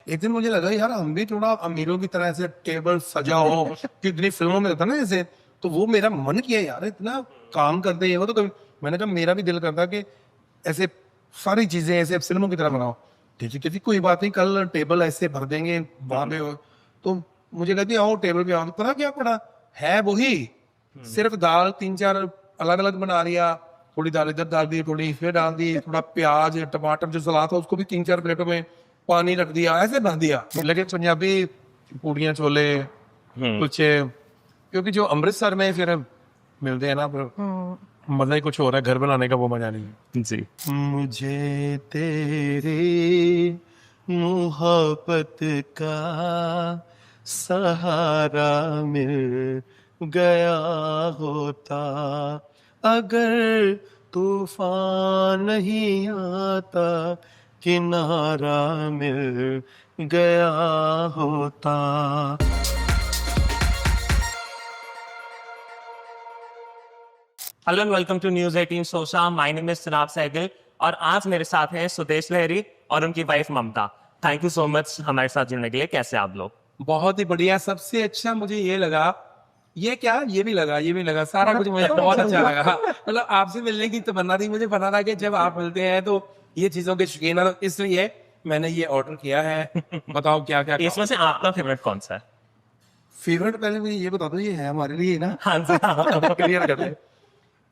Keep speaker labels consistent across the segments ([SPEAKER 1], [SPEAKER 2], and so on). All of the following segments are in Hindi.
[SPEAKER 1] एक दिन मुझे लगा यार हम भी थोड़ा अमीरों की तरह ऐसे टेबल सजा हो, कितनी फिल्मों में होता ना ऐसे, तो वो मेरा मन किया यार इतना काम करते हैं वो, तो कभी मैंने कहा मेरा भी दिल करता कि ऐसे सारी चीजें ऐसे फिल्मों की तरह बनाओ। ठीक कोई बात नहीं, कल टेबल ऐसे भर देंगे वहां पे। तो मुझे कहती आओ टेबल पे आओ, तो पता क्या पड़ा है वही, सिर्फ दाल 3-4 अलग अलग बना लिया, थोड़ी दाल इधर डाल दी, थोड़ी इसमें डाल दी, थोड़ा प्याज टमाटर जो सलाद था उसको भी 3-4 प्लेटों में पानी रख दिया, ऐसे बना दिया। लेकिन पंजाबी पूड़ियाँ छोले कुलचे, क्योंकि जो अमृतसर में फिर मिलते हैं ना, फिर मजा ही कुछ हो रहा है, घर बनाने का वो मजा नहीं है
[SPEAKER 2] जी।
[SPEAKER 1] मुझे तेरी मोहब्बत का सहारा मिल गया होता, अगर तूफान नहीं आता किनारा मिल गया होता।
[SPEAKER 2] Hello and welcome to News 18 Showsha. My name is Sanab Sehgal और आज मेरे साथ हैं सुदेश लहरी और उनकी wife Mamta. Thank you so much हमारे साथ जुड़ने के लिए। कैसे आप लोग?
[SPEAKER 1] बहुत ही बढ़िया। सबसे अच्छा मुझे ये लगा, ये क्या ये भी लगा सारा कुछ मुझे बहुत अच्छा लगा। मतलब आपसे मिलने की तमन्ना थी, मुझे पता था कि जब आप मिलते हैं तो ये चीजों के शौकीन है, तो इसलिए मैंने ये ऑर्डर किया है। बताओ क्या क्या
[SPEAKER 2] इसमें से आपका फेवरेट कौन सा है?
[SPEAKER 1] फेवरेट पहले मुझे ये बता दो, ये है हमारे लिए ना,
[SPEAKER 2] हाँ जी, हाँ।
[SPEAKER 1] क्लियर कर दे।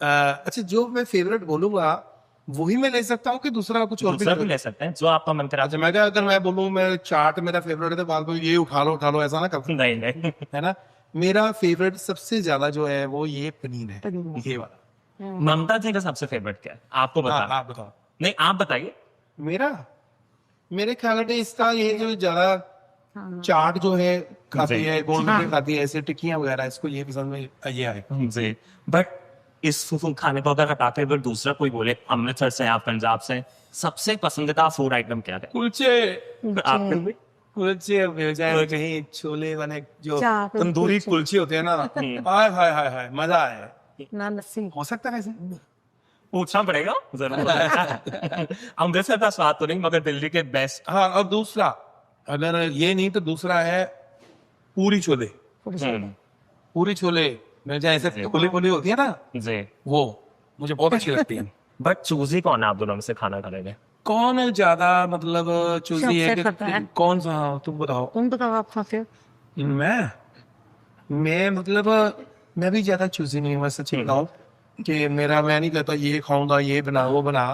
[SPEAKER 1] अच्छा, जो मैं फेवरेट बोलूंगा वही मैं ले सकता हूँ कि दूसरा कुछ और
[SPEAKER 2] दूसरा भी ले सकते हैं जो आपका मन करे।
[SPEAKER 1] अच्छा, मैं क्या अगर मैं बोलूँ मैं चाट मेरा फेवरेट है तो बात को ये उठा लो ऐसा ना कर,
[SPEAKER 2] नहीं नहीं,
[SPEAKER 1] है ना। मेरा फेवरेट सबसे ज्यादा जो है वो ये पनीर है, ये वाला।
[SPEAKER 2] ममता जी का सबसे फेवरेट क्या है आपको बता?
[SPEAKER 1] आप बताओ।
[SPEAKER 2] नहीं, आप बताइए।
[SPEAKER 1] मेरा मेरे ख्याल में इसका ये जो ज्यादा चाट जो है खाती है, गोलगप्पे खाती है, ऐसे टिक्कियां वगैरह, इसको ये पसंद में ये है
[SPEAKER 2] जी। बट इस फूड खाने को अगर हटाते हुए दूसरा कोई बोले अमृतसर से या पंजाब से, सबसे पसंदीदा फूड आइटम क्या है?
[SPEAKER 1] कुलचे।
[SPEAKER 2] आपके भी?
[SPEAKER 1] कुलचे मिल जाए कहीं, छोले बने जो
[SPEAKER 3] चाट,
[SPEAKER 1] तंदूरी कुलचे होते हैं ना, हाय हाय हाय हाय, मजा आए।
[SPEAKER 3] ना लस्सी।
[SPEAKER 1] हो सकता है ऐसे?
[SPEAKER 2] पूछना पड़ेगा जरूर। अमृतसर का स्वाद तो नहीं, मगर दिल्ली के बेस्ट।
[SPEAKER 1] हाँ, और दूसरा अगर ये नहीं तो दूसरा है पूरी छोले। पूरी छोले मिल जाए ऐसे, खुली खुली होती है ना,
[SPEAKER 2] जी।
[SPEAKER 1] वो मुझे बहुत अच्छी लगती है।
[SPEAKER 2] बट चूजी कौन है आप दोनों में से खाना खाने में?
[SPEAKER 1] कौन ज्यादा मतलब चूजी है
[SPEAKER 3] सबसे पता है।
[SPEAKER 1] कौन सा? हाँ, तुम बताओ।
[SPEAKER 3] तुम बताओ आप खाते हो?
[SPEAKER 1] मैं मतलब मैं भी ज्यादा चूजी नहीं हूँ, मैं सच्ची बताऊँ कि मैं नहीं कहता ये खाऊंगा ये बना वो बना।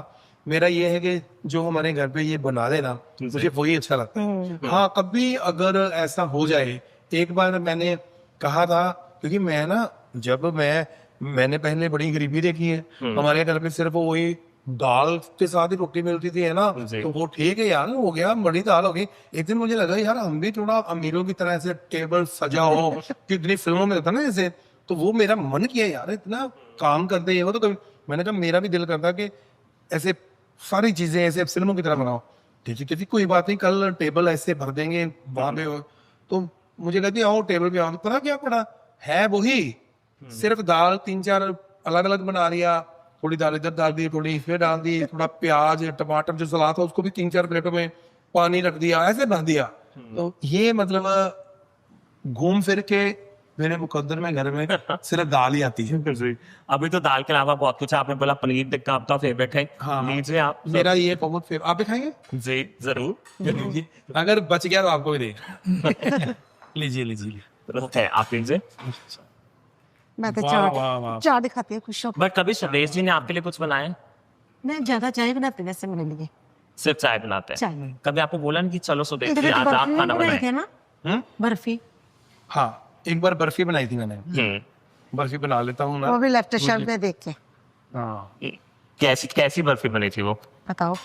[SPEAKER 1] मेरा ये है कि जो हमारे घर पे ये बना देना मुझे वही अच्छा लगता है। हाँ, कभी अगर ऐसा हो जाए, एक बार मैंने कहा था, क्योंकि मैं ना जब मैंने पहले बड़ी गरीबी देखी है, हमारे घर पे सिर्फ वही दाल के साथ ही रोटी मिलती थी, है ना, तो वो ठीक है यार, हो गया बड़ी दाल हो गई। एक दिन मुझे लगा यार हम भी थोड़ा अमीरों की तरह ऐसे टेबल सजा हो, कितनी फिल्मों में होता ना ऐसे, तो वो मेरा मन किया यार इतना काम करते हैं वो, तो कभी मैंने कहा मेरा भी दिल करता कि ऐसे सारी चीजें ऐसे फिल्मों की तरह बनाओ। ठीक कोई बात नहीं, कल टेबल ऐसे भर देंगे वहां पे। तो मुझे कहती आओ टेबल पे आओ, तो पता क्या पड़ा है वही, सिर्फ दाल 3-4 अलग अलग बना लिया, थोड़ी दाल इधर डाल दी, थोड़ी इसमें डाल दी, थोड़ा प्याज टमाटर जो सलाद था उसको भी 3-4 प्लेटों में पानी रख दिया, ऐसे बना दिया। तो ये मतलब घूम फिर के मेरे मुकद्दर में घर में सिर्फ दाल ही आती है।
[SPEAKER 2] जी। अभी तो दाल के अलावा बहुत कुछ, आपने बोला पनीर टिक्का आपका फेवरेट है।
[SPEAKER 1] हाँ।
[SPEAKER 2] लीजिए आप।
[SPEAKER 1] मेरा ये बहुत फेवरेट, आप भी खाएंगे?
[SPEAKER 2] जी जरूर।
[SPEAKER 1] अगर बच गया तो आपको भी दे। लीजिए।
[SPEAKER 2] है, आप लीजिए।
[SPEAKER 3] मैं तो
[SPEAKER 1] वाह, वाह, वाह।
[SPEAKER 3] चाट खाती हूँ खुश होकर।
[SPEAKER 2] बट कभी सुरेश जी ने आपके लिए कुछ बनाया है?
[SPEAKER 3] मैं ज्यादा चाय बनाती हूँ वैसे मेरे लिए।
[SPEAKER 2] सिर्फ चाय बनाते हैं?
[SPEAKER 3] चाय।
[SPEAKER 2] कभी आपको बोला नहीं कि चलो सुदेश
[SPEAKER 3] इधर
[SPEAKER 2] जी
[SPEAKER 3] एक
[SPEAKER 2] आज आप
[SPEAKER 3] बर्फी
[SPEAKER 2] खाना
[SPEAKER 3] बनाई थी
[SPEAKER 2] बनाए?
[SPEAKER 3] ना, बर्फी।
[SPEAKER 1] हाँ, एक बार बर्फी बनाई थी मैंने, बर्फी बना लेता हूँ ना।
[SPEAKER 3] वो भी लेफ्ट शेल्फ में देख के।
[SPEAKER 1] हाँ,
[SPEAKER 2] कैसी बर्फी बनी थी वो?
[SPEAKER 3] बताओ।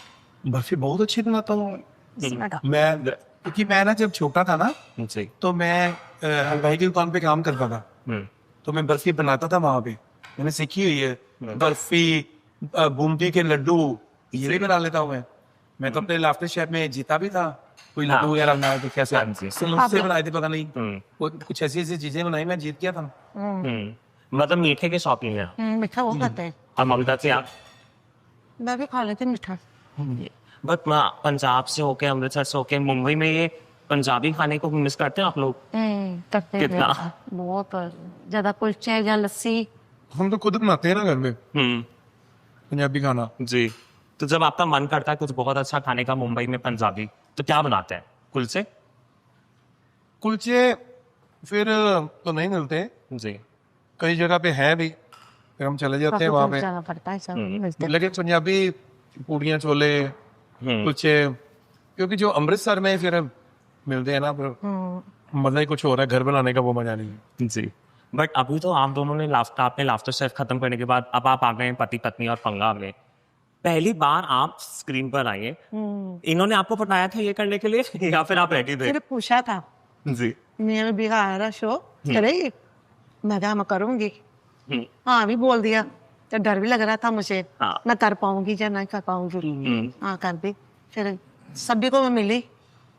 [SPEAKER 1] बर्फी बहुत अच्छी बनाता हूँ
[SPEAKER 3] इसमें डाल।
[SPEAKER 1] मैं, क्योंकि मैं ना जब छोटा था ना,
[SPEAKER 2] जी।
[SPEAKER 1] तो मैं हलवाई की दुकान पे काम करता था, तो मैं बर्फी बनाता था वहां पे, मैंने सीखी हुई है। बर्फी, बूंदी के लड्डू ये भी बना लेता हूँ मैं तो अपने लाफ्टर शेफ में जीता भी था, कोई
[SPEAKER 2] हाँ।
[SPEAKER 1] लड्डू वगैरह बनाया तो कैसे
[SPEAKER 2] हाँ जी।
[SPEAKER 1] से बनाए थे पता नहीं, वो कुछ ऐसी चीजें बनाई, मैं जीत गया था।
[SPEAKER 2] मतलब मीठे के शौकीन है।
[SPEAKER 3] मीठा वो खाते हैं।
[SPEAKER 2] और ममता से आप?
[SPEAKER 3] मैं भी खा लेती हूँ मीठा।
[SPEAKER 2] बट पंजाब से होके, अमृतसर से होके मुंबई में ये पंजाबी खाने को मिस करते हैं आप लोग?
[SPEAKER 3] करते हैं
[SPEAKER 2] कितना?
[SPEAKER 3] बहुत ज्यादा कुलचे या लस्सी।
[SPEAKER 1] हम तो खुद बनाते हैं ना घर में
[SPEAKER 2] हम्म।
[SPEAKER 1] पंजाबी खाना।
[SPEAKER 2] जी। तो जब आपका मन करता है कुछ बहुत अच्छा खाने का मुंबई में पंजाबी, तो क्या बनाते हैं? कुलचे?
[SPEAKER 1] कुलचे फिर तो नहीं मिलते,
[SPEAKER 2] जी।
[SPEAKER 1] कई जगह पे है भी, फिर हम चले जाते हैं वहाँ पे।
[SPEAKER 3] जाना पड़ता है, सब मिलते हैं।
[SPEAKER 1] लेकिन पंजाबी पूड़ियाँ छोले कुलचे, क्योंकि जो अमृतसर में फिर मिलते हैं ना, फिर मजा ही कुछ हो रहा है, घर बनाने का वो मजा नहीं है।
[SPEAKER 2] जी। बट अभी तो आप दोनों ने आपने लाफ्टर शेफ खत्म करने के बाद अब आप आ गए हैं पति पत्नी और पंगा में। पहली बार आप स्क्रीन पर आए, इन्होंने आपको बताया था ये करने के लिए या फिर आप रेडी थे?
[SPEAKER 3] सिर्फ पूछा था,
[SPEAKER 2] जी।
[SPEAKER 3] मेरे बिहार शो करेगी, मैं कहा मैं करूंगी।
[SPEAKER 2] हम्म।
[SPEAKER 3] हाँ भी बोल दिया, तो डर भी लग रहा था मुझे,
[SPEAKER 2] हाँ।
[SPEAKER 3] मैं कर पाऊंगी या नहीं कर पाऊंगी। हाँ कर दी, फिर सभी को मैं मिली,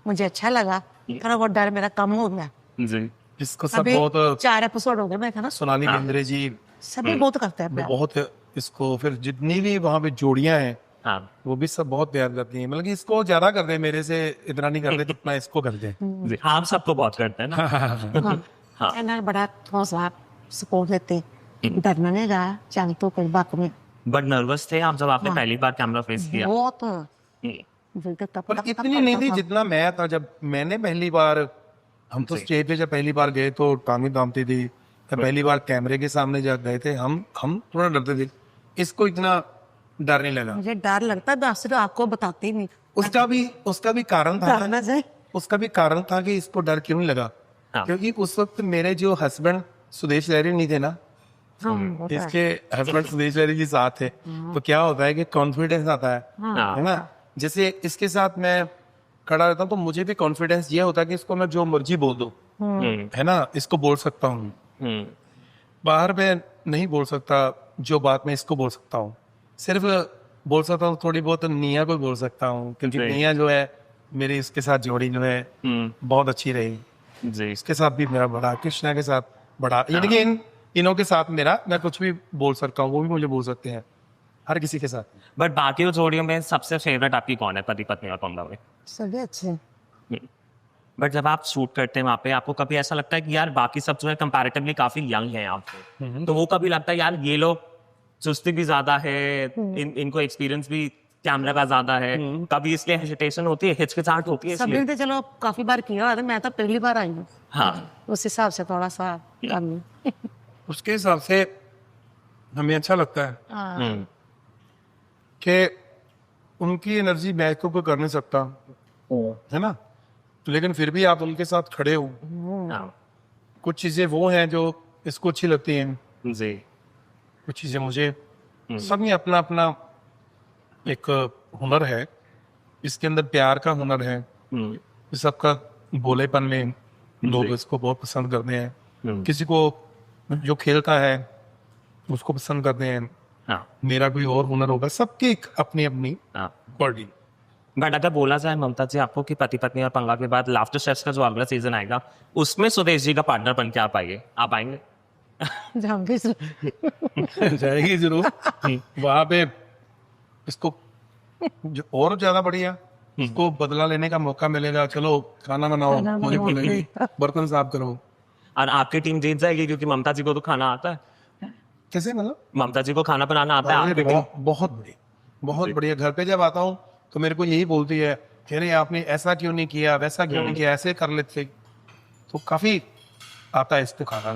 [SPEAKER 3] मुझे अच्छा लगा, थोड़ा बहुत डर मेरा कम हो गया।
[SPEAKER 2] जी।
[SPEAKER 1] इसको सब
[SPEAKER 3] अभी
[SPEAKER 1] बहुत
[SPEAKER 3] 4 एपिसोड हो गए, मैं था ना,
[SPEAKER 1] सोनाली बेंद्रे जी
[SPEAKER 3] सभी बहुत करते हैं प्यार।
[SPEAKER 1] बहुत इसको, फिर जितनी भी वहाँ पे जोड़ियां हैं
[SPEAKER 2] हाँ।
[SPEAKER 1] वो भी सब बहुत प्यार करती हैं, मतलब कि इसको ज्यादा कर दे, मेरे से इतना नहीं करते जितना इसको कर दे।
[SPEAKER 2] जी। आप सबको बहुत करते हैं ना?
[SPEAKER 3] हाँ, एंड बड़ा हौसला सपोर्ट देते, डरना नहीं रहा, चल तो कोई बात नहीं।
[SPEAKER 2] बट नर्वस थे आप जब आपने पहली बार कैमरा फेस किया?
[SPEAKER 3] बहुत
[SPEAKER 2] हम्म।
[SPEAKER 1] पर इतनी नहीं थी जितना मैं था जब मैंने पहली बार, हम तो स्टेज पे जब पहली बार गए तो टांगी दामती थी, जब पहली बार कैमरे के सामने जब गए थे हम थोड़ा डरते थे, इसको इतना डर नहीं लगा।
[SPEAKER 3] मुझे डर लगता है, सिर्फ आपको बताते ही नहीं।
[SPEAKER 1] उसका भी कारण था,
[SPEAKER 3] डरना चाहिए।
[SPEAKER 1] उसका भी कारण था कि इसको डर क्यों नहीं लगा,
[SPEAKER 2] हाँ।
[SPEAKER 1] क्योंकि उस वक्त मेरे जो हस्बैंड सुदेश लहरी नहीं थे ना,
[SPEAKER 3] वो तो है।
[SPEAKER 1] इसके हस्बैंड सुदेश लहरी जी साथ है, तो क्या होता है कि कॉन्फिडेंस आता है ना। जैसे इसके साथ मैं खड़ा रहता हूँ तो मुझे भी कॉन्फिडेंस ये होता है कि इसको मैं जो मर्जी बोल दूं, है ना, इसको बोल सकता हूँ, बाहर में नहीं बोल सकता जो बात मैं इसको बोल सकता हूँ, सिर्फ बोल सकता हूँ थोड़ी बहुत निया को बोल सकता हूँ, क्योंकि
[SPEAKER 2] जी।
[SPEAKER 1] निया जो है मेरी इसके साथ जोड़ी जो है बहुत अच्छी रही।
[SPEAKER 2] जी।
[SPEAKER 1] इसके साथ भी मेरा बड़ा, कृष्णा के साथ बड़ा, यानी कि इनों के साथ मेरा, मैं कुछ भी बोल सकता हूँ, वो भी मुझे बोल सकते हैं, हर किसी के साथ।
[SPEAKER 2] बट बाकी जोड़ियों में सबसे फेवरेट आपकी कौन है पति पत्नी और पंगा में?
[SPEAKER 3] सभी अच्छे।
[SPEAKER 2] बट जब आप शूट करते हैं वहां पे, आपको कभी ऐसा लगता है कि यार बाकी सब जो है कंपैरेटिवली काफी यंग है आपसे, तो वो कभी लगता है यार ये लोग सुस्ती भी ज्यादा है, इनको एक्सपीरियंस भी कैमरा का ज्यादा है, कभी इसलिए हेजिटेशन होती है, हिचकिचाहट होती है
[SPEAKER 3] सभी
[SPEAKER 2] इसलिए?
[SPEAKER 3] ने तो चलो काफी बार किया है, मैं तो पहली बार आई हूँ,
[SPEAKER 2] हाँ।
[SPEAKER 3] उस हिसाब से थोड़ा सा कम।
[SPEAKER 1] उसके हिसाब से हमें अच्छा लगता है
[SPEAKER 2] हम्म।
[SPEAKER 1] कि उनकी एनर्जी मैं तो कोई कर नहीं सकता, है ना, लेकिन फिर भी आप उनके साथ खड़े हो।
[SPEAKER 2] हाँ।
[SPEAKER 1] कुछ चीजें वो हैं जो इसको अच्छी लगती हैं,
[SPEAKER 2] जी।
[SPEAKER 1] कुछ चीजें मुझे, सब में अपना अपना एक हुनर है, इसके अंदर प्यार का हुनर है, इस सबका भोलेपन में लोग इसको बहुत पसंद करते हैं, किसी को जो खेलता है उसको पसंद करते हैं,
[SPEAKER 2] हाँ।
[SPEAKER 1] मेरा कोई और हुनर होगा, सबकी एक अपनी अपनी
[SPEAKER 2] हाँ।
[SPEAKER 1] क्वालिटी।
[SPEAKER 2] बट अगर बोला जाए ममता जी आपको कि पति पत्नी और पंगा के बाद लाफ्टर शेफ्स का जो अगला सीजन आएगा उसमें सुदेश जी का पार्टनर बन के आप आएंगे?
[SPEAKER 3] जाऊंगी
[SPEAKER 1] जाएगी जरूर वहां पे, इसको जो और ज्यादा बढ़िया, इसको बदला लेने का मौका मिलेगा, चलो खाना बनाओ, मुझे बोलेगी बर्तन साफ करो।
[SPEAKER 2] और आपकी टीम जीत जाएगी क्योंकि ममता जी को तो खाना आता है।
[SPEAKER 1] कैसे मतलब?
[SPEAKER 2] ममता जी को खाना बनाना आता है, आपकी टीम?
[SPEAKER 1] बहुत बढ़िया, बहुत बढ़िया। घर पे जब आता हूँ तो मेरे को यही बोलती है कि अरे आपने ऐसा क्यों नहीं किया, वैसा क्यों नहीं किया, ऐसे कर लेते, तो काफी आता है इसको खाना।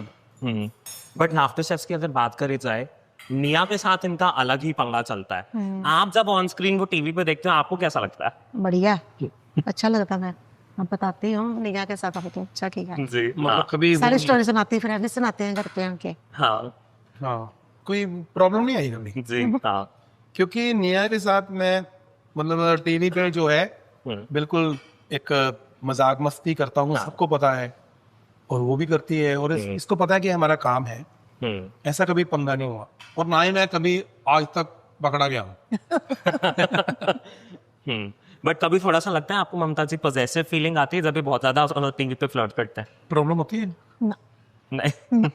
[SPEAKER 2] बट लाफ्टर शेफ्स की अगर बात करी जाए, निया के साथ इनका अलग ही पंगा चलता है। आप जब ऑन स्क्रीन वो टीवी पे देखते हो आपको कैसा लगता है?
[SPEAKER 3] बढ़िया, अच्छा लगता है। मैं बताती हूँ निगाह के साथ आपको अच्छा किया।
[SPEAKER 2] जी।
[SPEAKER 1] मतलब कभी
[SPEAKER 3] सारी स्टोरी सुनाती, फ्रेंड सुनाते हैं घर पे आके।
[SPEAKER 2] हाँ।
[SPEAKER 1] हाँ, कोई प्रॉब्लम नहीं आई कभी,
[SPEAKER 2] जी। हाँ।
[SPEAKER 1] क्योंकि निया के साथ मैं मतलब टीवी पे जो है बिल्कुल एक मजाक मस्ती करता हूँ, सबको पता है, और वो भी करती है, और इसको पता है कि हमारा काम है, ऐसा कभी पंगा नहीं हुआ, और ना ही मैं कभी आज तक पकड़ा गया हूँ।
[SPEAKER 2] बट कभी थोड़ा सा लगता है आपको ममता जी पॉजेसिव फीलिंग आती है जब भी बहुत ज्यादा टीवी पे फ्लर्ट करते हैं?
[SPEAKER 1] प्रॉब्लम होती है
[SPEAKER 3] ना।
[SPEAKER 2] नहीं।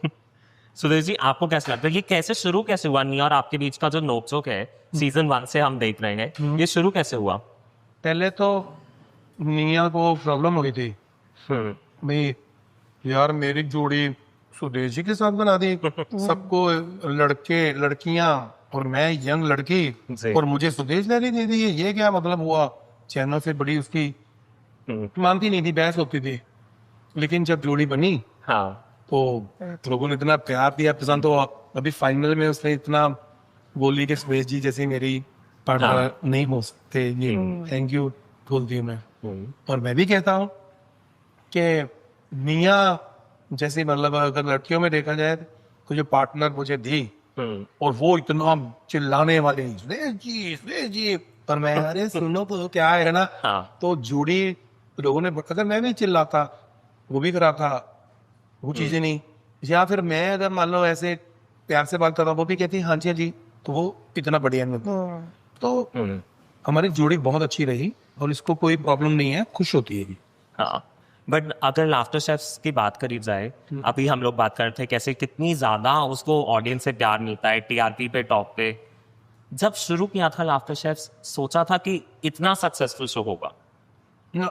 [SPEAKER 2] सुदेश जी आपको कैसा लगता है ये कैसे हुआ निया और आपके बीच का जो नोकझोंक है सीजन 1 से हम देख रहे हैं, ये शुरू कैसे हुआ?
[SPEAKER 1] पहले तो निया को प्रॉब्लम हो गई थी भाई यार मेरी जोड़ी सुदेश जी के साथ बना दी, सबको लड़के लड़कियां और मैं यंग लड़की,
[SPEAKER 2] जी।
[SPEAKER 1] और मुझे सुदेश लहरी दे दी है, ये क्या मतलब हुआ। चैनल से बड़ी उसकी मानती नहीं थी, बहस होती थी, लेकिन जब जोड़ी बनी
[SPEAKER 2] हाँ
[SPEAKER 1] तो लोगों ने इतना प्यार दिया, पसंद। तो अभी फाइनल में उसने इतना बोली कि सुदेश जी जैसे मेरी पार्टनर नहीं हो सकते, ये थैंक यू बोलती हूँ मैं। और मैं भी कहता हूँ कि मियाँ जैसे, मतलब अगर लड़कियों में देखा जाए तो जो पार्टनर मुझे दी, और वो इतना चिल्लाने वाले सुदेश जी, पर मैं अरे सुनो तो क्या है ना।
[SPEAKER 2] हाँ।
[SPEAKER 1] तो जोड़ी लोगों ने, अगर मैं भी चिल्लाता वो भी कराता, वो चीजें नहीं। या फिर मैं अगर मान लो ऐसे प्यार से बात कर रहा हूँ, वो भी कहती हाँ जी हाँ जी, तो वो इतना बढ़िया नहीं। तो हमारी जोड़ी बहुत अच्छी रही और इसको कोई प्रॉब्लम नहीं है, खुश होती है।
[SPEAKER 2] हाँ। बट अगर लाफ्टर शेफ्स की बात करी जाए, अभी हम लोग बात कर रहे थे कैसे कितनी ज्यादा उसको ऑडियंस से प्यार मिलता है, टीआरपी पे, टॉप पे। जब शुरू किया था लाफ्टर शेफ्स, सोचा था कि इतना सक्सेसफुल शो होगा?
[SPEAKER 1] ना,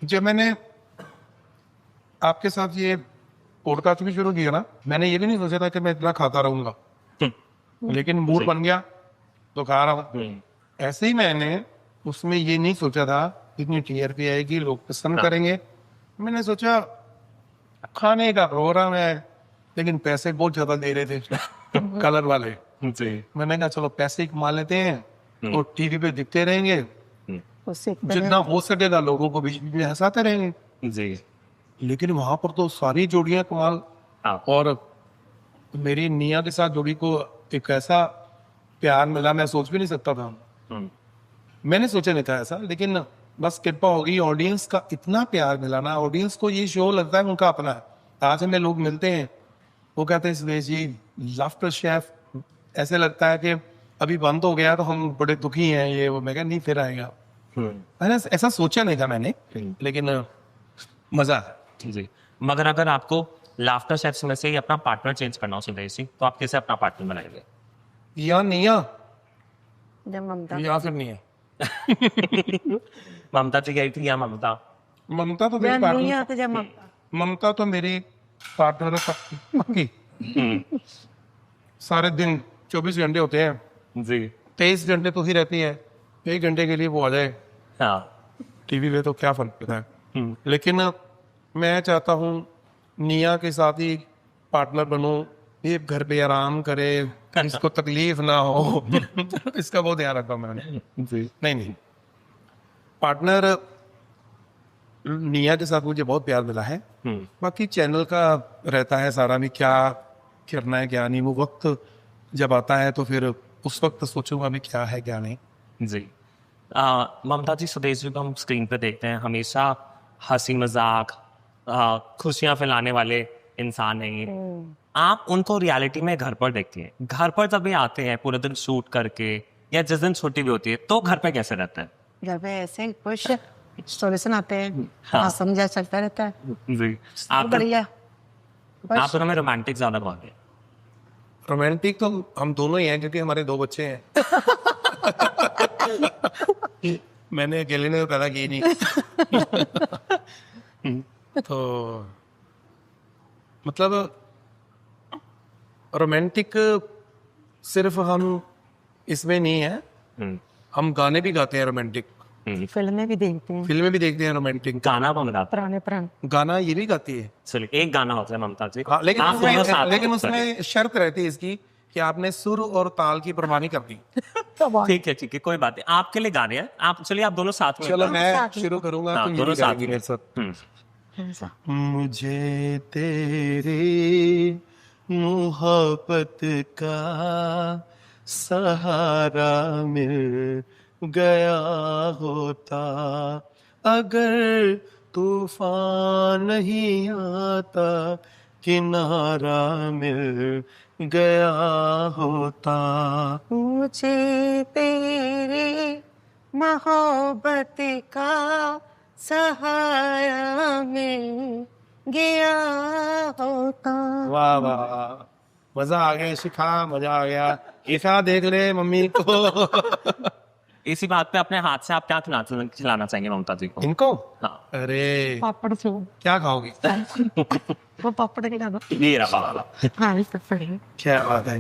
[SPEAKER 1] जब मैंने आपके साथ ये पॉडकास्ट भी शुरू किया ना, मैंने ये भी नहीं सोचा था कि मैं इतना खाता रहूंगा, लेकिन मूड बन गया तो खा रहा हूँ। ऐसे ही मैंने उसमें ये नहीं सोचा था इतनी टीआरपी आएगी, लोग पसंद करेंगे। मैंने सोचा खाने का प्रोग्राम है, लेकिन पैसे बहुत ज्यादा दे रहे थे कलर वाले।
[SPEAKER 2] जी।
[SPEAKER 1] मैंने कहा चलो पैसे ही कमा लेते हैं और टीवी पे दिखते रहेंगे,
[SPEAKER 3] उससे
[SPEAKER 1] जितना हो सकेगा लोगों को बीच में हंसाते रहेंगे।
[SPEAKER 2] जी।
[SPEAKER 1] लेकिन वहां पर तो सारी जोड़ियां कमाल।
[SPEAKER 2] हाँ।
[SPEAKER 1] और मेरी निया के साथ जोड़ी को एक ऐसा प्यार मिला, मैं सोच भी नहीं सकता था। मैंने सोचा नहीं था ऐसा, लेकिन बस कृपा होगी, ऑडियंस का इतना प्यार मिला ना। ऑडियंस को ये शो लगता है उनका अपना है। आज हमें लोग मिलते हैं, वो कहते हैं सुदेश जी लाफ्टर शेफ, ऐसे लगता है कि अभी बंद हो गया तो हम बड़े दुखी हैं, ये वो। मैं कहा नहीं, फिर आएगा। मैंने ऐसा सोचा नहीं था मैंने, लेकिन मजा है।
[SPEAKER 2] जी। मगर अगर आपको लाफ्टर शेफ्स में से ही अपना पार्टनर चेंज करना हो सुदेश जी, तो आप कैसे अपना पार्टनर बनाएंगे?
[SPEAKER 1] या निया
[SPEAKER 3] जब ममता
[SPEAKER 1] या फिर नहीं है।
[SPEAKER 2] ममता जी गई थी या ममता?
[SPEAKER 1] ममता तो मेरी
[SPEAKER 3] जब नहीं
[SPEAKER 1] पार्टनर,
[SPEAKER 3] आते, जब ममता
[SPEAKER 1] ममता तो मेरी पार्टनर पक्की। सारे दिन 24 घंटे होते हैं,
[SPEAKER 2] जी।
[SPEAKER 1] 23 घंटे तो ही रहती है, 1 घंटे के लिए वो आ जाए
[SPEAKER 2] हाँ।
[SPEAKER 1] टीवी पे तो क्या फर्क पड़ता है। लेकिन मैं चाहता हूँ निया के साथ ही पार्टनर बनूं, ये घर पे आराम करे, इसको तकलीफ ना हो। इसका बहुत ध्यान रखा मैंने।
[SPEAKER 2] जी।
[SPEAKER 1] नहीं, पार्टनर निया के साथ मुझे बहुत प्यार मिला है। बाकी चैनल का रहता है सारा भी, क्या करना है क्या नहीं, वो वक्त जब आता है तो फिर उस वक्त सोचूंगा मैं क्या है क्या नहीं।
[SPEAKER 2] जी। ममता जी, सुदेश जी को हम स्क्रीन पे देखते हैं, हमेशा हंसी मजाक, खुशियां फैलाने वाले इंसान हैं ये। आप उनको रियलिटी में घर पर देखती हैं, घर पर जब भी आते हैं पूरे दिन शूट करके, या जिस दिन छुट्टी भी होती है, तो घर पे कैसे रहते हैं?
[SPEAKER 3] घर पे ऐसे खुश स्टोरी सुनाते हैं,
[SPEAKER 2] हाँ।
[SPEAKER 3] समझा चलता रहता है।
[SPEAKER 2] जी।
[SPEAKER 3] सब बढ़िया।
[SPEAKER 2] आप दोनों में रोमांटिक ज्यादा कौन है?
[SPEAKER 1] रोमांटिक तो हम दोनों ही हैं, क्योंकि हमारे 2 बच्चे हैं। मैंने अकेले ने पैदा की नहीं। तो मतलब रोमांटिक सिर्फ हम इसमें नहीं है, हम गाने भी गाते हैं रोमांटिक,
[SPEAKER 3] फिल्में भी देखते हैं,
[SPEAKER 1] फिल्में भी देखते हैं रोमांटिक।
[SPEAKER 2] गाना कौन गाता
[SPEAKER 3] पुराने
[SPEAKER 1] गाना ये भी गाती है।
[SPEAKER 2] है? चलिए एक गाना होता है ममता जी।
[SPEAKER 1] हाँ, लेकिन
[SPEAKER 2] आप दोनों साथ में
[SPEAKER 1] लेकिन
[SPEAKER 2] होते हैं।
[SPEAKER 1] उसमें शर्त रहती है इसकी कि आपने सुर और ताल की परवानी कर दी।
[SPEAKER 2] ठीक है, कोई बात नहीं, आपके लिए गाने हैं। आप चलिए, आप दोनों साथ में।
[SPEAKER 1] चलो मैं
[SPEAKER 3] साथ में।
[SPEAKER 1] शुरू करूंगा,
[SPEAKER 2] हाँ,
[SPEAKER 1] तुम ये
[SPEAKER 2] दोनों
[SPEAKER 1] भी
[SPEAKER 2] साथ
[SPEAKER 1] गाएंगी
[SPEAKER 2] में।
[SPEAKER 1] मेरे साथ।
[SPEAKER 3] ऐसा।
[SPEAKER 1] मुझे तेरी मोहब्बत का सहारा मिल गया होता, अगर तूफान नहीं आता किनारा मिल गया होता।
[SPEAKER 3] मुझे तेरी मोहब्बत का सहारा मिल गया होता।
[SPEAKER 1] वाह वाह, मजा आ गया शिखा, मजा आ गया। ईशा देख ले मम्मी को।
[SPEAKER 2] इसी बात पे अपने हाथ से आप क्या खिलाना चाहेंगे ममता जी को?
[SPEAKER 1] इनको
[SPEAKER 2] हाँ
[SPEAKER 1] अरे
[SPEAKER 3] पापड़ से
[SPEAKER 1] क्या खाओगे?
[SPEAKER 3] वो पापड़ खिला दो।
[SPEAKER 2] ये रहा वाला।
[SPEAKER 3] हाँ ये पापड़ है।
[SPEAKER 1] क्या बात है।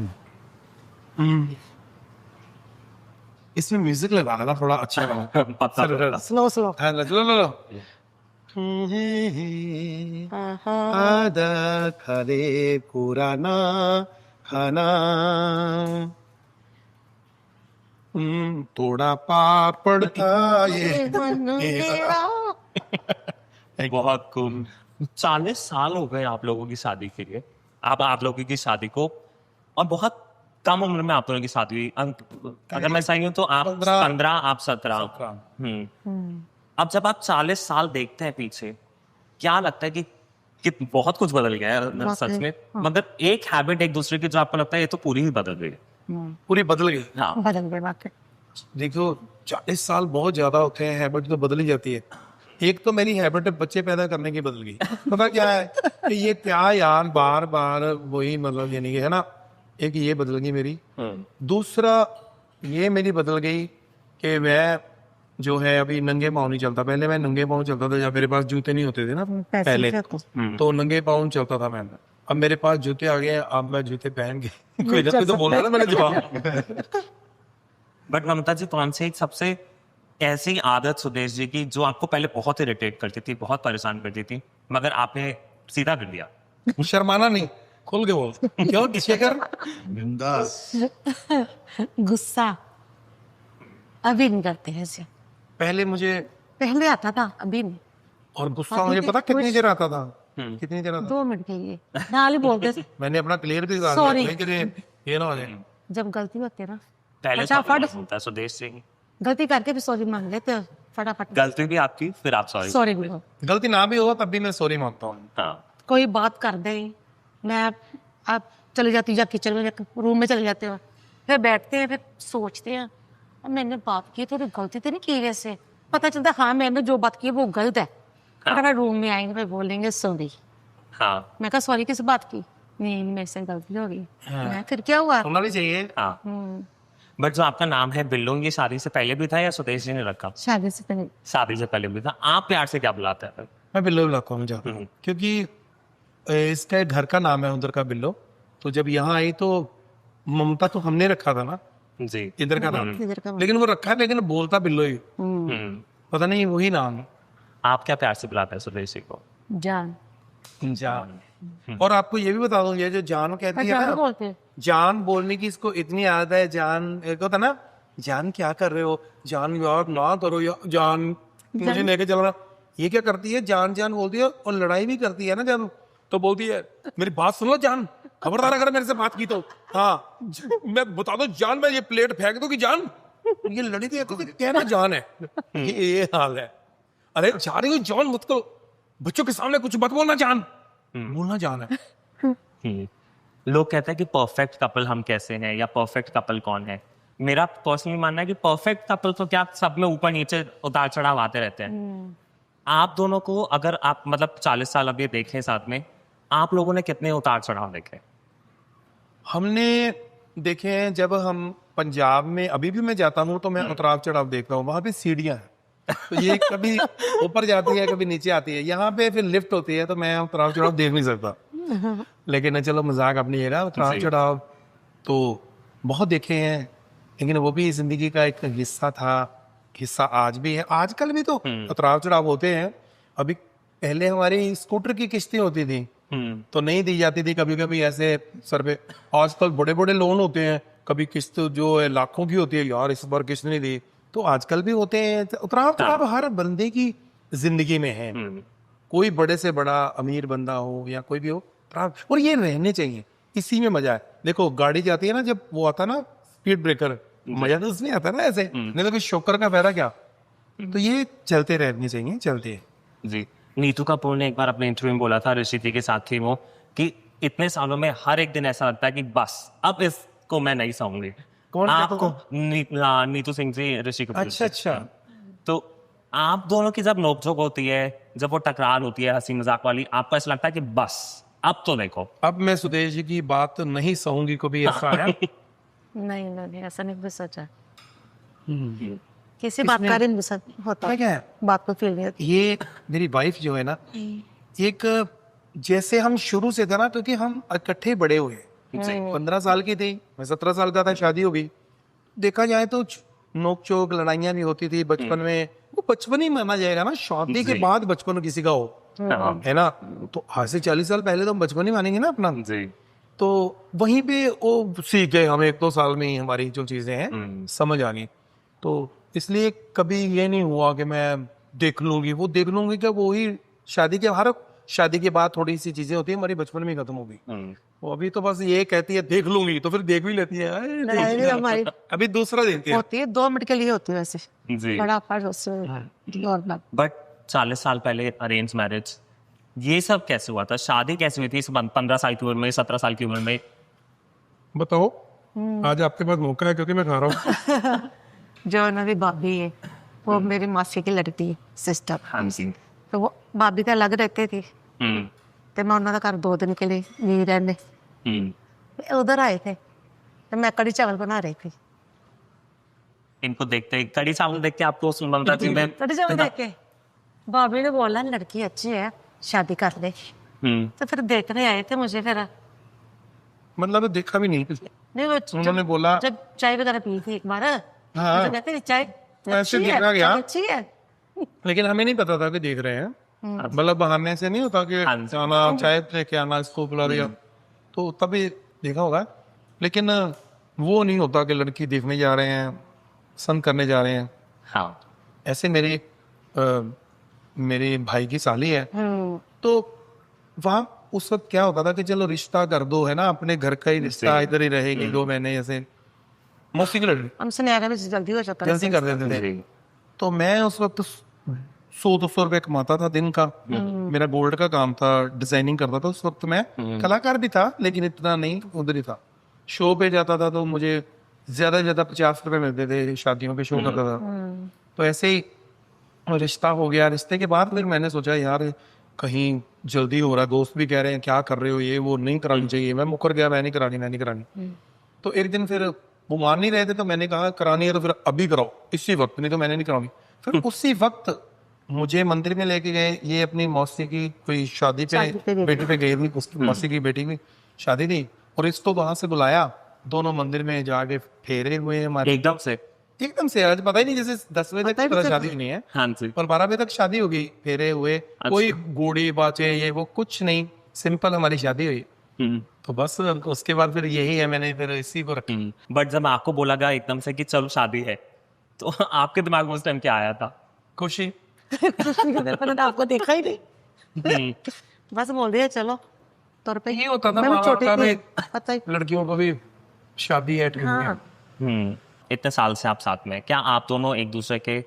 [SPEAKER 1] इसमें म्यूजिक लगाना ना थोड़ा अच्छा लगा।
[SPEAKER 2] पता
[SPEAKER 3] स्लो स्लो।
[SPEAKER 1] हाँ, लो लो लो। आधा खाले पुराना खाना, थोड़ा पापड़ था ये।
[SPEAKER 2] बहुत कूल। 40 साल हो गए आप लोगों की शादी के लिए, आप लोगों की शादी को, और बहुत कम उम्र में आप लोगों की शादी हुई। अगर मैं सही हूँ तो आप 15, आप 17। अब जब आप 40 साल देखते हैं पीछे, क्या लगता है कि बहुत कुछ बदल गया है सच में? मगर एक हैबिट एक दूसरे की जो आपको लगता है ये तो पूरी ही बदल गई है।
[SPEAKER 1] पूरी बदल गई।
[SPEAKER 2] हाँ
[SPEAKER 3] बदल गए वाकई।
[SPEAKER 1] देखो 40 साल बहुत ज्यादा होते हैं, हैबिट तो बदल ही जाती है। एक तो मेरी हैबिट बच्चे पैदा करने की बदल गई। पता क्या है कि ये क्या यार बार बार वही, मतलब ये नहीं है ना। एक ये बदल गई मेरी। दूसरा ये मेरी बदल गई कि मैं जो है अभी नंगे पाँव नहीं चलता। पहले मैं नंगे पाँव चलता था जब मेरे पास जूते नहीं होते थे ना पहले, तो नंगे पाँव चलता था मैं। अब मेरे पास जूते आ गए, अब मैं जूते पहन के कोई ना कोई तो बोला ना मैंने जवाब।
[SPEAKER 2] बट ममता जी, कौन सी एक सबसे ऐसी आदत सुदेश जी की जो आपको पहले बहुत इरिटेट करती थी, बहुत परेशान करती थी, मगर आपने सीधा कर दिया?
[SPEAKER 1] शर्माना नहीं, खुल के बोल। क्यों शेखर?
[SPEAKER 3] गुस्सा अभी नहीं करते हैं ऐसे।
[SPEAKER 1] पहले मुझे,
[SPEAKER 3] पहले आता था, अभी नहीं।
[SPEAKER 1] और गुस्सा मुझे पता कितनी देर आता था, कितनी देर आता
[SPEAKER 3] 2 मिनट के लिए नाल ही बोलते थे।
[SPEAKER 1] मैंने अपना क्लियर भी कर
[SPEAKER 3] Sorry.
[SPEAKER 1] दिया कि ये ना हो जाए।
[SPEAKER 3] जब गलती होती है ना,
[SPEAKER 2] पहले
[SPEAKER 3] अच्छा,
[SPEAKER 2] sorry
[SPEAKER 3] फट।
[SPEAKER 2] बोलता है सुदेश जी।
[SPEAKER 3] गलती करके भी सॉरी मांग लेते हो फटाफट।
[SPEAKER 2] गलती भी आपकी, फिर आप सॉरी।
[SPEAKER 3] सॉरी बोलो।
[SPEAKER 1] गलती ना भी हो तब भी मैं सॉरी मांगता हूँ।
[SPEAKER 2] हाँ
[SPEAKER 3] कोई बात कर दे, मैं आप चले जाती हूँ, या किचन में रूम में चले जाते हो, फिर बैठते हैं, फिर सोचते हैं अब मैंने बात की तो गलती तो नहीं की। वैसे पता चलता हाँ मैंने जो बात की वो गलत है। अगर रूम में आएंगे फिर बोलेंगे सॉरी।
[SPEAKER 2] हाँ
[SPEAKER 3] मैं कहा सॉरी किस बात की? नहीं मेरे से गलती हो गई। मैं फिर क्या हुआ?
[SPEAKER 1] होना भी चाहिए।
[SPEAKER 2] हाँ। बट जो आपका नाम है बिल्लो, ये शादी से पहले भी था या सुदेश जी ने रखा?
[SPEAKER 3] शादी से पहले।
[SPEAKER 2] शादी से पहले भी था। आप प्यार से क्या बुलाते हैं?
[SPEAKER 1] मैं बिल्लो बुलाता हूँ जा, क्योंकि इसका घर का नाम है उधर का बिल्लो। तो जब यहाँ आई तो ममता तो हमने रखा था ना
[SPEAKER 2] जी।
[SPEAKER 1] इधर का नाम,
[SPEAKER 3] इधर का
[SPEAKER 1] लेकिन वो रखा है लेकिन बोलता बिल्लो ही। पता नहीं वही नाम है।
[SPEAKER 2] आप क्या प्यार से बुलाते हैं सुदेश जी को?
[SPEAKER 3] जान।
[SPEAKER 1] जान। और आपको ये भी बता दूं, ये जो जान कहती है
[SPEAKER 3] जान
[SPEAKER 1] ना,
[SPEAKER 3] बोलते हैं।
[SPEAKER 1] जान बोलने की इसको इतनी आदत है। जान एक होता ना, जान क्या कर रहे हो, जान यार ना करो यार, जान मुझे लेके चल रहा। ये क्या करती है, जान जान बोलती है, और लड़ाई भी करती है ना जब, तो बोलती है मेरी बात सुन लो जान, खबरदार अगर मेरे से बात की तो। हाँ मैं बता दो जान, मैं ये प्लेट फेंक दूं कि जान, ये लड़ी थी तो कहना जान है। ये हाल है। अरे जा रही हो जान मत करो, बच्चों के सामने कुछ मत बोलना जान, बोलना जान है।
[SPEAKER 2] लोग कहते हैं कि परफेक्ट कपल हम कैसे हैं, या परफेक्ट कपल कौन है? मेरा पर्सनली मानना है कि परफेक्ट कपल तो क्या, सब में ऊपर नीचे उतार चढ़ाव आते रहते हैं। आप दोनों को अगर आप मतलब 40 साल अभी देखें साथ में, आप लोगों ने कितने उतार चढ़ाव देखे?
[SPEAKER 1] हमने देखे हैं, जब हम पंजाब में अभी भी मैं जाता हूँ तो मैं उतराव चढ़ाव देखता हूँ। वहां पे सीढ़ियां हैं, तो ये कभी ऊपर जाती है कभी नीचे आती है। यहाँ पे फिर लिफ्ट होती है, तो मैं उतराव चढ़ाव देख नहीं सकता। लेकिन चलो मजाक अपनी जगह, उतराव चढ़ाव तो बहुत देखे हैं, लेकिन वो भी जिंदगी का एक हिस्सा था, हिस्सा आज भी है। आजकल भी तो उतराव चढ़ाव होते हैं। अभी पहले हमारी स्कूटर की किस्तें होती थी तो नहीं दी जाती थी, कभी कभी ऐसे सर पे। आजकल बड़े बड़े लोन होते हैं, कभी किस्त जो है लाखों की होती है, यार इस बार किस्त नहीं दी, तो आजकल भी होते हैं। उतराव चढ़ाव हर बंदे की जिंदगी में है, कोई बड़े से बड़ा अमीर बंदा हो या कोई भी हो, और ये रहने चाहिए, इसी में मजा है। देखो गाड़ी जाती है ना, जब वो आता ना स्पीड ब्रेकर, मजा तो उसमें आता ना ऐसे, नहीं तो कोई शोकर का फायदा क्या। तो ये चलते रहने चाहिए, चलते हैं
[SPEAKER 2] जी। नीतू कपूर ने एक बार अपने इंटरव्यू में बोला था, ऋषि जी के साथ थी वो, कि इतने सालों में हर एक दिन ऐसा लगता है कि बस अब इसको मैं नहीं सहूंगी।
[SPEAKER 1] कौन
[SPEAKER 2] आपको? नीतू सिंह जी, ऋषि कपूर।
[SPEAKER 1] अच्छा अच्छा।
[SPEAKER 2] तो आप दोनों की जब नोकझोंक होती है, जब वो टकरार होती है हंसी मजाक वाली, आपको ऐसा लगता है कि बस अब तो देखो?
[SPEAKER 1] अब मैं सुदेश जी की बात नहीं सहूंगी, कभी ऐसा है?
[SPEAKER 3] नहीं ऐसा नहीं, कुछ सच है। कैसे बात कर रहे हैं होता
[SPEAKER 1] पता क्या है
[SPEAKER 3] बात को फील नहीं होती।
[SPEAKER 1] ये मेरी वाइफ जो है ना एक जैसे हम शुरू से था ना, क्योंकि हम इकट्ठे बड़े हुए 15 साल की थी, मैं 17 साल का था, शादी हो गई। देखा जाए तो नोक चोक लड़ाइयाँ भी होती थी बचपन में, वो बचपन ही माना जाएगा ना, शादी के बाद बचपन किसी का हो, है ना। तो आज से 40 साल पहले तो हम बचपन ही मानेंगे ना अपना। तो वहीं पे वो सीख गए हम, 1-2 साल में ही हमारी जो चीजें हैं समझ आ गई। तो इसलिए कभी ये नहीं हुआ कि मैं देख लूंगी, वो देख लूंगी क्या, वो ही शादी के हर शादी के बाद थोड़ी सी चीजें होती है, हमारी बचपन में ही खत्म हो गई। वो अभी तो बस ये कहती है देख लूंगी, तो फिर देख भी लेती है। अरे
[SPEAKER 3] लड़ाई भी हमारी
[SPEAKER 1] अभी दूसरा देखती है।
[SPEAKER 3] होती है 2 मिनट के लिए होती है वैसे,
[SPEAKER 2] जी।
[SPEAKER 3] बड़ा फर्ज उससे नॉर्मल।
[SPEAKER 2] बट 40 साल पहले अरेंज मैरिज, ये सब कैसे हुआ था? शादी कैसे हुई थी इस 15 साल की उम्र में, 17 साल की उम्र में?
[SPEAKER 1] बताओ, आज आपके पास मौका है क्योंकि मैं खा रहा हूँ।
[SPEAKER 3] जो उन्होंने भाभी है वो मेरी मासी की लड़की है, सिस्टर।
[SPEAKER 2] हाँ जी।
[SPEAKER 3] तो वो भाभी तो अलग रहते थे,
[SPEAKER 2] हम्म
[SPEAKER 3] तो मैं उन्होंने घर 2 दिन के लिए नहीं रहने उधर आए थे, तो मैं कड़ी चावल बना रही थी।
[SPEAKER 2] इनको देखते, कड़ी चावल देख के आपको ममता जी में
[SPEAKER 3] कड़ी चावल देख के भाभी ने बोला लड़की अच्छी है, शादी कर ले। तो फिर देखने आए थे मुझे, फिर
[SPEAKER 1] मतलब देखा भी नहीं,
[SPEAKER 3] नहीं वो
[SPEAKER 1] उन्होंने बोला
[SPEAKER 3] जब चाय वगैरह पी थी एक बार,
[SPEAKER 1] हाँ।
[SPEAKER 3] तो कहते चाय
[SPEAKER 1] ऐसे
[SPEAKER 3] अच्छी है,
[SPEAKER 1] देखा गया।
[SPEAKER 3] चाय अच्छी है।
[SPEAKER 1] लेकिन हमें नहीं पता था कि देख रहे हैं, मतलब बहाने से नहीं होता कि
[SPEAKER 2] हाँ जी।
[SPEAKER 1] आना चाय लेके आना, इसको बुला दिया तो तभी देखा होगा। लेकिन वो नहीं होता कि लड़की देखने जा रहे हैं, पसंद करने जा रहे हैं।
[SPEAKER 2] हाँ।
[SPEAKER 1] ऐसे मेरे भाई की साली है, तो वहाँ उस वक्त क्या होता था कि चलो रिश्ता कर दो, है ना, अपने घर का ही रिश्ता, इधर ही रहेगी 2 महीने, जैसे मौसी की लड़की
[SPEAKER 3] हमसे न्याय में जल्दी हो जाता है।
[SPEAKER 1] जल्दी कर देते थे। तो मैं उस वक्त 100-200 रुपये कमाता था दिन का, मेरा गोल्ड का काम था, डिजाइनिंग करता था। उस वक्त मैं कलाकार भी था, लेकिन इतना नहीं, उधर ही था। शो पे जाता था तो मुझे ज्यादा से ज्यादा 50 रुपये मिलते थे, शादियों पे शो करता था। तो ऐसे ही रिश्ता हो गया। रिश्ते के बाद फिर मैंने सोचा यार कहीं जल्दी हो रहा है, दोस्त भी कह रहे हैं क्या कर रहे हो, ये वो नहीं करानी चाहिए। मैं मुकर गया, मैं नहीं करानी। तो एक दिन फिर वो मान नहीं रहे थे, तो मैंने कहा करानी है तो फिर अभी कराओ, इसी वक्त, नहीं तो मैंने नहीं करानी। फिर उसी वक्त मुझे मंदिर में लेके गए। ये अपनी मौसी की कोई शादी पे बेटी पे गई थी, उसकी मौसी की बेटी की शादी थी, और इसको वहां से बुलाया। दोनों मंदिर में जाके फेरे हुए हमारे एकदम से। आज पता ही नहीं, जैसे 10 बजे तक पता शादी नहीं है,
[SPEAKER 2] हाँ जी।
[SPEAKER 1] और 12 बजे तक शादी हो गई, फेरे हुए, कोई घोड़ी बाचे ये वो कुछ नहीं, सिंपल हमारी शादी हुई। तो बस उसके बाद फिर यही है, मैंने फिर इसी को रखी।
[SPEAKER 2] बट जब आपको बोला गया एकदम से कि चलो शादी है, तो आपके दिमाग में उस टाइम क्या आया था?
[SPEAKER 1] खुशी।
[SPEAKER 3] मैंने आपको देखा ही नहीं, बस बोल दिया चलो तौर पे।
[SPEAKER 1] ये होता था,
[SPEAKER 3] मैं भी छोटी
[SPEAKER 1] वहाँ
[SPEAKER 3] थी,
[SPEAKER 1] पे
[SPEAKER 3] पता ही।
[SPEAKER 1] लड़कियों को भी शादी है।
[SPEAKER 3] हाँ।
[SPEAKER 2] इतने साल से आप साथ में, क्या आप दोनों एक दूसरे के,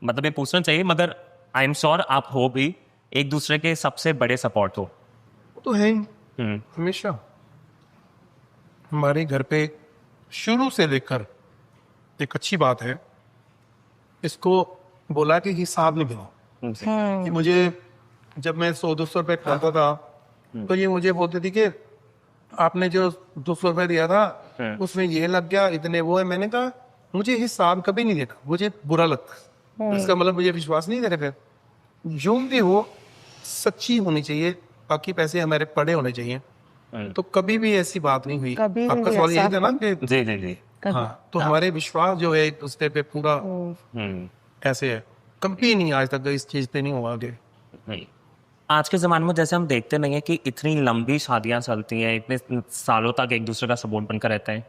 [SPEAKER 2] मतलब ये पूछना चाहिए मगर आई एम श्योर आप हो भी, एक दूसरे के सबसे बड़े सपोर्ट हो?
[SPEAKER 1] तो है हमेशा हमारे घर पे शुरू से लेकर, एक अच्छी बात है, इसको बोला कि हिसाब नहीं बनाओ। कि मुझे जब मैं 100-200 रुपये खाता था, तो ये मुझे बोलते थे कि आपने जो 200 रुपये दिया था उसमें ये लग गया, इतने वो है। मैंने कहा मुझे हिसाब कभी नहीं देना, मुझे बुरा लगता। इसका मतलब मुझे विश्वास नहीं दे रहे। फिर जो भी हो सच्ची होनी चाहिए, बाकी पैसे हमारे पड़े होने चाहिए। तो कभी भी ऐसी बात नहीं हुई।
[SPEAKER 3] कभी
[SPEAKER 1] आपका
[SPEAKER 3] नहीं
[SPEAKER 1] सवाल यही
[SPEAKER 3] ऐसा
[SPEAKER 1] था ना कि
[SPEAKER 2] जी जी जी।
[SPEAKER 1] हाँ, तो हमारे विश्वास जो है एक दूसरे पे पूरा ऐसे है, कभी नहीं आज तक इस चीज पे नहीं हुआ आगे।
[SPEAKER 2] आज के ज़माने में जैसे हम देखते नहीं है कि इतनी लंबी शादियां चलती हैं, इतने सालों तक एक दूसरे का सपोर्ट बनकर रहते हैं।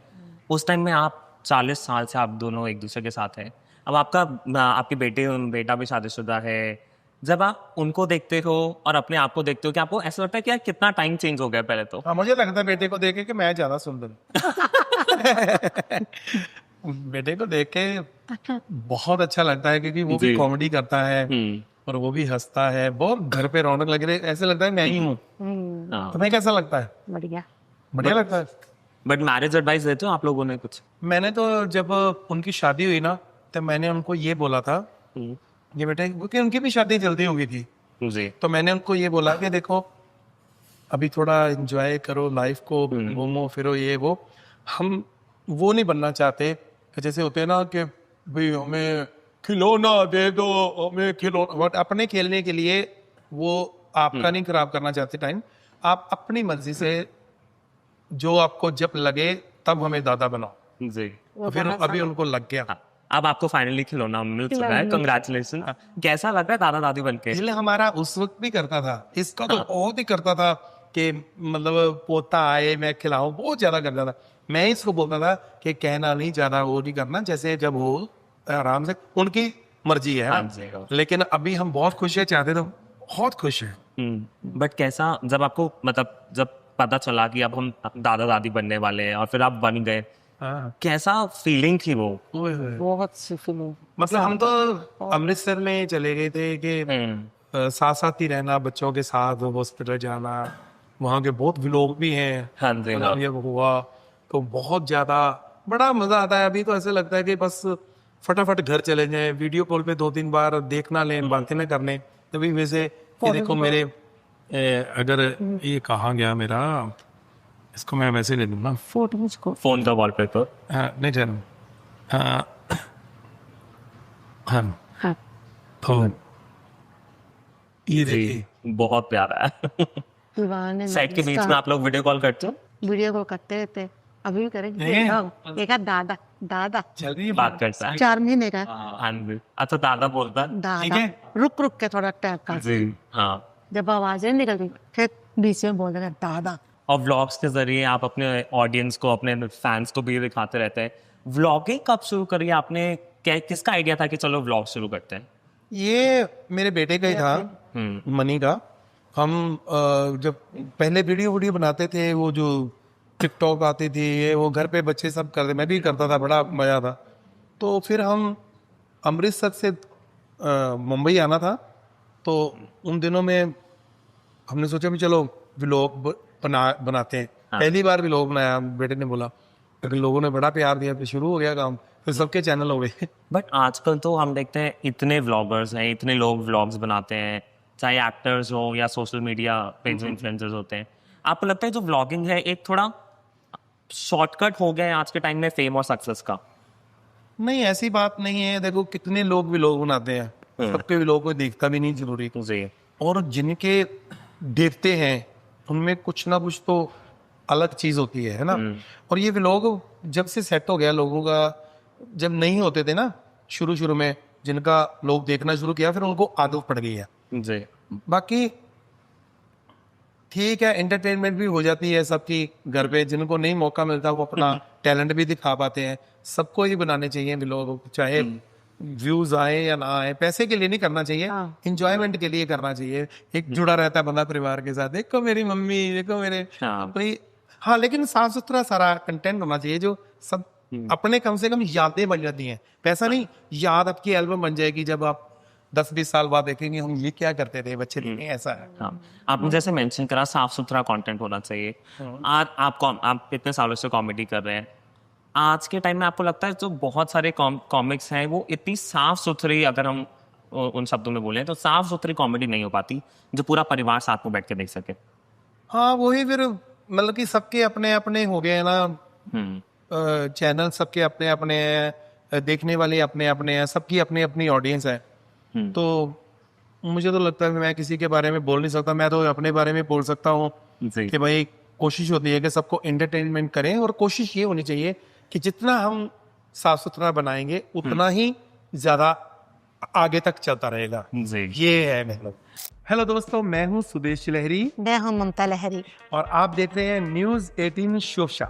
[SPEAKER 2] उस टाइम में आप 40 साल से आप दोनों एक दूसरे के साथ हैं। अब आपकी बेटा भी शादीशुदा है। जब आप उनको देखते हो और अपने आप को देखते हो, कि आपको ऐसा लगता है कि यार कितना टाइम चेंज हो गया पहले तो?
[SPEAKER 1] हाँ, मुझे लगता है बेटे को देख के कि मैं ज्यादा सुंदर बेटे को देख के बहुत अच्छा लगता है, क्योंकि वो भी कॉमेडी करता है और वो भी हंसता है, बहुत घर पे रौनक लग रही है, ऐसे लगता है मैं ही हूँ। तुम्हें कैसा लगता है? बढ़िया लगता है।
[SPEAKER 2] बट मैरिज एडवाइस देते हो आप लोगों ने कुछ?
[SPEAKER 1] मैंने तो जब उनकी शादी हुई ना, तो मैंने उनको ये बोला था ये बेटे, क्योंकि उनकी भी शादी जल्दी हो गई थी
[SPEAKER 2] जी।
[SPEAKER 1] तो मैंने उनको ये बोला कि देखो अभी थोड़ा एंजॉय करो लाइफ को, घूमो फिरो, ये वो। हम वो नहीं बनना चाहते कि जैसे होते हैं ना कि भाई हमें खिलौना दे दो हमें खिलौना, बट अपने खेलने के लिए वो आपका नहीं खराब करना चाहते टाइम, आप अपनी मर्जी से जो आपको जब लगे तब हमें दादा बनाओ।
[SPEAKER 2] जी।
[SPEAKER 1] तो फिर अभी उनको लग गया।
[SPEAKER 2] हाँ, अब आपको फाइनली खिलौना मिल चुका है, कंग्रेचुलेशन। कैसा लग रहा है दादा दादी बनके?
[SPEAKER 1] इसलिए हमारा उस वक्त भी करता था, इसका तो बहुत ही करता था कि मतलब पोता आए मैं खिलाऊं, बहुत ज्यादा करता था। मैं इसको बोलता था कि कहना नहीं, ज्यादा वो नहीं करना, जैसे जब हो आराम से, उनकी मर्जी है
[SPEAKER 2] हाँ
[SPEAKER 1] ना।
[SPEAKER 2] जी।
[SPEAKER 1] लेकिन अभी हम बहुत खुश है, चाहते तो बहुत खुश है।
[SPEAKER 2] बट कैसा, जब आपको मतलब जब पता चला कि अब हम दादा दादी बनने वाले हैं और फिर आप बन गए, कैसा फीलिंग थी वो?
[SPEAKER 3] बहुत सी फीलिंग।
[SPEAKER 1] मतलब हम तो अमृतसर में चले गए थे कि साथ साथ ही रहना, बच्चों के साथ हॉस्पिटल जाना, वहाँ के बहुत लोग भी हैं।
[SPEAKER 2] हाँ जी।
[SPEAKER 1] मतलब ये हुआ तो बहुत ज्यादा बड़ा मजा आता है। अभी तो ऐसे लगता है कि बस फटाफट घर चले जाएं, वीडियो कॉल पे 2-3 बार देखना लें, बातें ना करने। तभी वैसे ये देखो मेरे अगर ये कहाँ गया मेरा, इसको मैं वैसे ले लूँ ना,
[SPEAKER 3] फोटो मुझको
[SPEAKER 2] फोन का वॉलपेपर।
[SPEAKER 1] नहीं जाना। हाँ
[SPEAKER 3] हाँ
[SPEAKER 1] तो ये
[SPEAKER 2] जी,
[SPEAKER 1] देखिए
[SPEAKER 2] बहुत प्यारा है।
[SPEAKER 3] दीवाने
[SPEAKER 2] सेट के बीच में आप लोग वीडियो कॉल करते हो?
[SPEAKER 3] वीडियो कॉल करते रहते, अभी भी करेंगे।
[SPEAKER 1] नहीं।
[SPEAKER 3] देखा दादा दादा
[SPEAKER 1] चल रही है
[SPEAKER 2] बात करता है?
[SPEAKER 3] 4 महीने का
[SPEAKER 2] हाँ जी। अच्छा, दादा बोलता है?
[SPEAKER 1] ठीक
[SPEAKER 3] दादा,
[SPEAKER 1] है।
[SPEAKER 3] रुक रुक के थोड़ा टैप कर,
[SPEAKER 2] जी हाँ।
[SPEAKER 3] जब आवाजें निकलती फिर बीच में बोल देगा दादा।
[SPEAKER 2] और व्लॉग्स के जरिए आप अपने ऑडियंस को, अपने फैंस को भी दिखाते रहते हैं। व्लॉगिंग कब शुरू करी आपने? किसका आइडिया था कि चलो व्लॉग शुरू करते हैं?
[SPEAKER 1] ये मेरे बेटे का ही था, मनी का। हम जब पहले वीडियो बनाते थे, वो जो टिकटॉक आती थी, ये वो घर पे बच्चे सब करते, मैं भी करता था, बड़ा मजा था। तो फिर हम अमृतसर से मुंबई आना था, तो उन दिनों में हमने सोचा भी चलो व्लॉग बनाते हैं। पहली बार व्लॉग बनाया, बेटे ने बोला, लेकिन लोगों ने बड़ा प्यार दिया, फिर शुरू हो गया काम, फिर सबके चैनल हो गए।
[SPEAKER 2] बट आजकल तो हम देखते हैं इतने व्लॉगर्स हैं, इतने लोग व्लॉग्स बनाते हैं, चाहे एक्टर्स हो या सोशल मीडिया पे जो इन्फ्लुएंसर्स होते हैं। आपको लगता है जो व्लॉगिंग है एक थोड़ा शॉर्टकट हो गया है आज के टाइम में फेम और सक्सेस का?
[SPEAKER 1] नहीं, ऐसी बात नहीं है। देखो कितने लोग व्लॉग बनाते हैं, सबके व्लॉग को देखता भी नहीं जरूरी।
[SPEAKER 2] जी।
[SPEAKER 1] और जिनके देखते हैं उनमें कुछ ना कुछ तो अलग चीज होती है ना। और ये व्लॉग जब से सेट हो गया लोगों का, जब नहीं होते थे ना शुरू शुरू में, जिनका लोग देखना शुरू किया, फिर उनको आदत पड़ गई है।
[SPEAKER 2] जी।
[SPEAKER 1] बाकी ठीक है, एंटरटेनमेंट भी हो जाती है सबकी घर पे। जिनको नहीं मौका मिलता वो अपना टैलेंट भी दिखा पाते हैं। सबको ही बनाने चाहिए व्लॉग, चाहे व्यूज आए या ना आए, पैसे के लिए नहीं करना चाहिए, इंजॉयमेंट के लिए करना चाहिए। एक जुड़ा रहता है बंदा परिवार के साथ, देखो मेरी मम्मी, देखो मेरे कोई। हाँ, लेकिन साफ सुथरा सारा कंटेंट होना चाहिए जो सब अपने कम से कम यादें बन जाती हैं। पैसा नहीं, याद आपकी एल्बम बन जाएगी जब आप 10-20 साल बाद देखेंगे हम ये क्या करते थे बच्चे थे, ऐसा है।
[SPEAKER 2] हाँ, आपने जैसे मेंशन करा साफ सुथरा कंटेंट होना चाहिए। आज आप इतने सालों से कॉमेडी कर रहे हैं, आज के टाइम में आपको लगता है जो बहुत सारे कॉमिक्स हैं वो इतनी साफ सुथरी, अगर हम उन शब्दों में बोलें तो साफ सुथरी कॉमेडी नहीं हो पाती जो पूरा परिवार साथ में बैठ के देख सके?
[SPEAKER 1] हाँ, वही फिर मतलब कि सबके अपने अपने हो गए हैं ना चैनल, सबके अपने अपने हैं, देखने वाले अपने अपने हैं, सबकी अपनी अपनी ऑडियंस है। तो मुझे तो लगता है मैं किसी के बारे में बोल नहीं सकता, मैं तो अपने बारे में बोल सकता हूँ कि भाई कोशिश होती है कि सबको एंटरटेनमेंट करें, और कोशिश ये होनी चाहिए कि जितना हम साफ सुथरा बनाएंगे उतना ही ज्यादा आगे तक चलता रहेगा। ये है मतलब। हेलो दोस्तों, मैं हूँ सुदेश लहरी
[SPEAKER 3] मैं हूं ममता लहरी
[SPEAKER 1] और आप देख रहे हैं न्यूज़ 18 शोशा।